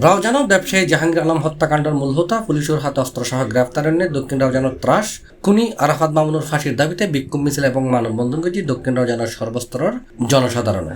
রাউজানো ব্যবসায়ী জাহাঙ্গীর আলম হত্যাকাণ্ডের মূল হোতা পুলিশের হাতে অস্ত্রসহ গ্রেফতারের নিয়ে দক্ষিণ রাউজানোর ত্রাস খুনি আরাফাত মামুনুর ফাঁসির দাবিতে বিক্ষোভ মিছিল এবং মানববন্ধন করেছে দক্ষিণ রাউজানোর সর্বস্তরের জনসাধারণে।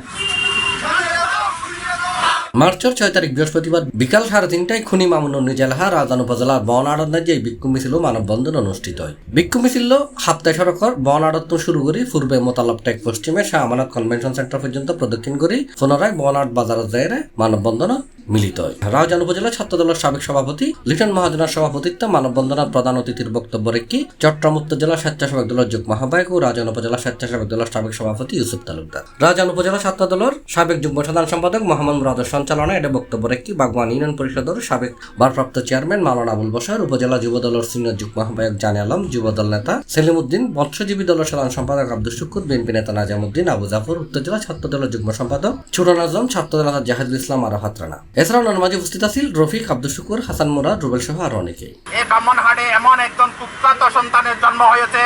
মার্চের 6 তারিখ বৃহস্পতিবার বিকাল 3:30টায় খুনি মামুনুর নিজ এলাকা রাউজান উপজেলার বনাড়ত যে বিক্ষোভ মিছিল ও মানববন্ধন অনুষ্ঠিত হয়। বিক্ষোভ মিছিল হাপ্তায় সড়কর বনাড়ত শুরু করি পূর্বে মোতালাব টেক পশ্চিমে শাহ আমানত কনভেনশন সেন্টার পর্যন্ত প্রদক্ষিণ করি পুনরায় বনাড় বাজারের জায়গায় মানববন্ধন মিলিত হয়। রাউজান উপজেলা ছাত্রদলের সাবেক সভাপতি লিটন মহাজনের সভাপতিত্বে মানববন্ধনের প্রধান অতিথির বক্তব্য রেখে চট্টগ্রাম উত্তর জেলা স্বেচ্ছাসেবক দলের যুগ্ম আহ্বায়ক ও রাউজান উপজেলা স্বেচ্ছাসেবক দলের সাবেক সভাপতি ইউসুফ তালুকদার, রাউজান উপজেলা ছাত্রদলের সাবেক যুগ্ম সাধারণ সম্পাদক মোহাম্মদ মুরাদের সঞ্চালনায় এটা বক্তব্য রেখে বাগওয়ান ইউনিয়ন পরিষদের সাবেক ভারপ্রাপ্ত চেয়ারম্যান মাওলানা আবুল বশর, উপজেলা যুব দলের সিনিয়র যুগ্ম আহ্বায়ক জানে আলম, যুবদল নেতা সেলিম উদ্দিন, মৎস্যজীবী দলের সাধারণ সম্পাদক আব্দুল শুকুর, বিএনপি নেতা নাজামুদ্দিন, আবু জাফর, উত্তর জেলা ছাত্র দলের যুগ্ম সম্পাদক ছোটন আজম, ছাত্র দল জাহিদুল ইসলাম আরাফাত রানা। এছাড়াও নরমাজি উপস্থিত আছেন রফিক, আব্দুল শুকুর, হাসান মুরাদ, রুবেল সহ আরো অনেকে। এই ব্রাহ্মণহাটে এমন একজন কুখ্যাত সন্তানের জন্ম হয়েছে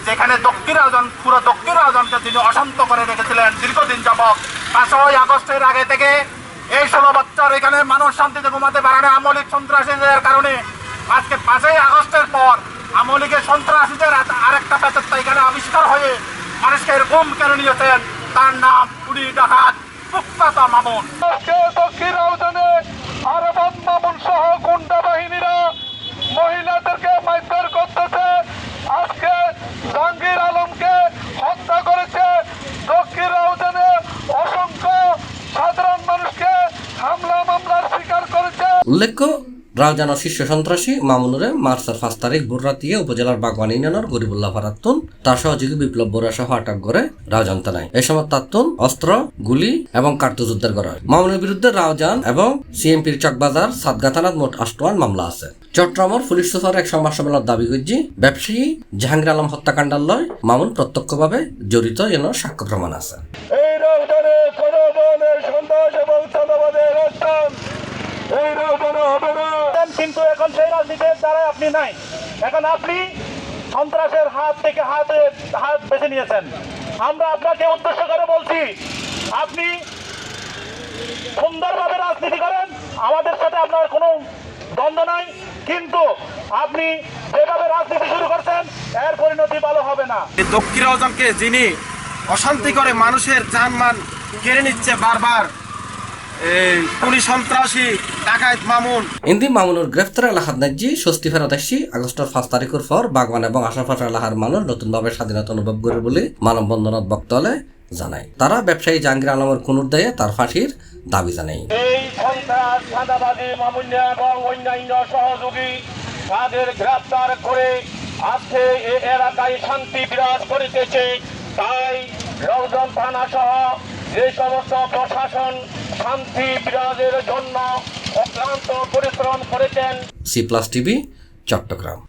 যেখানে পুরো দক্ষিণ রাউজানকে তিনি অশান্ত করে রেখেছিলেন দীর্ঘদিন যাবৎ। 5ই আগস্টের আগে থেকে এই 16 বছর এখানে মানুষ শান্তিতে ঘুমাতে পারে না আমলিক সন্ত্রাসীদের কারণে। আজকে 5ই আগস্টের পর আমলিকের সন্ত্রাসীদের আরেকটা প্যাচেত্তা এখানে আবিষ্কার হয়ে মানুষকে এরকম কেড়ে নিয়েছেন, তার নাম পুরি ডাকাত কুখ্যাত মামুন। দক্ষিণ রাউজানে আরাফাত মামুন সহ গুন্ডা বাহিনীরা মহিলাদেরকে মারধর করতেছে। আজকে জাহাঙ্গীর আলমকে হত্যা করেছে। দক্ষিণ রাউজানে অসংখ্য সাধারণ মানুষকে মামলার শিকার করেছে। উল্লেখ্য, রাউজানোর শীর্ষ সন্ত্রাসী মামুনুরে মার্চের 5 তারিখ ভোর রাতিয়ে উপজেলার বাগওয়ান ইউনিয়নের গরিবুল্লাহ ফারাত্তুন তার সহযোগী বিপ্লব বড়ুয়া সহ আটক করে রাউজান থানায়। এই সময় তাত্তুন অস্ত্র, গুলি এবং কার্তুজ উদ্ধার করা হয়। মামুনের বিরুদ্ধে রাউজান এবং সিএমপির চকবাজার সাতগা থানার মোট 8টি মামলা আছে। চট্টগ্রামের পুলিশ সুপার এক সংবাদ সম্মেলন দাবি করছি ব্যবসায়ী জাহাঙ্গীর আলম হত্যাকাণ্ডের লয় মামুন প্রত্যক্ষভাবে জড়িত এর সাক্ষ্য প্রমাণ আছে। কিন্তু এখন সেই রাজনীতির দ্বারা আপনি নাই, এখন আপনি সন্ত্রাসের হাত থেকে হাত বেছে নিয়েছেন। আমরা আপনাকে উদ্দেশ্য করে বলছি, আপনি সুন্দরভাবে রাজনীতি করেন, আমাদের সাথে আপনার কোনো দ্বন্দ্ব নাই, কিন্তু আপনি যেভাবে রাজনীতি শুরু করছেন এর পরিণতি ভালো হবে না। দক্ষিণ রাউজানকে যিনি অশান্তি করে মানুষের জানমাল কেড়ে নিচ্ছে বারবার, পুলিশ সন্ত্রাসী ডাকাত মামুন। ইন্দি মামুনুর গ্রেফতার এলাকার নাজি স্বস্তি ফেরত আসি আগস্টের 5 তারিখের পর বাগওয়ান এবং আশাপাশা এলাকার মানুষ নতুনভাবে স্বাধীনতা অনুভব করে বলে মানববন্ধনত বক্তব্যে জানায়। তারা ব্যবসায়ী জাহাঙ্গীর আলমের খুনের দায়ে তার ফাঁসির দাবি জানায়। এই সন্ত্রাস, চাঁদাবাজি, মামুনিয়া এবং অন্যান্য সহযোগী তাদের গ্রেফতার করে আজকে এই এলাকায় শান্তি বিরাজ করিতেছে। তাই রাউজান থানা সহ যে সমস্ত প্রশাসন শান্তি বিরাজের জন্য অক্লান্ত পরিশ্রম করেছেন। C+ TV, Chittagong.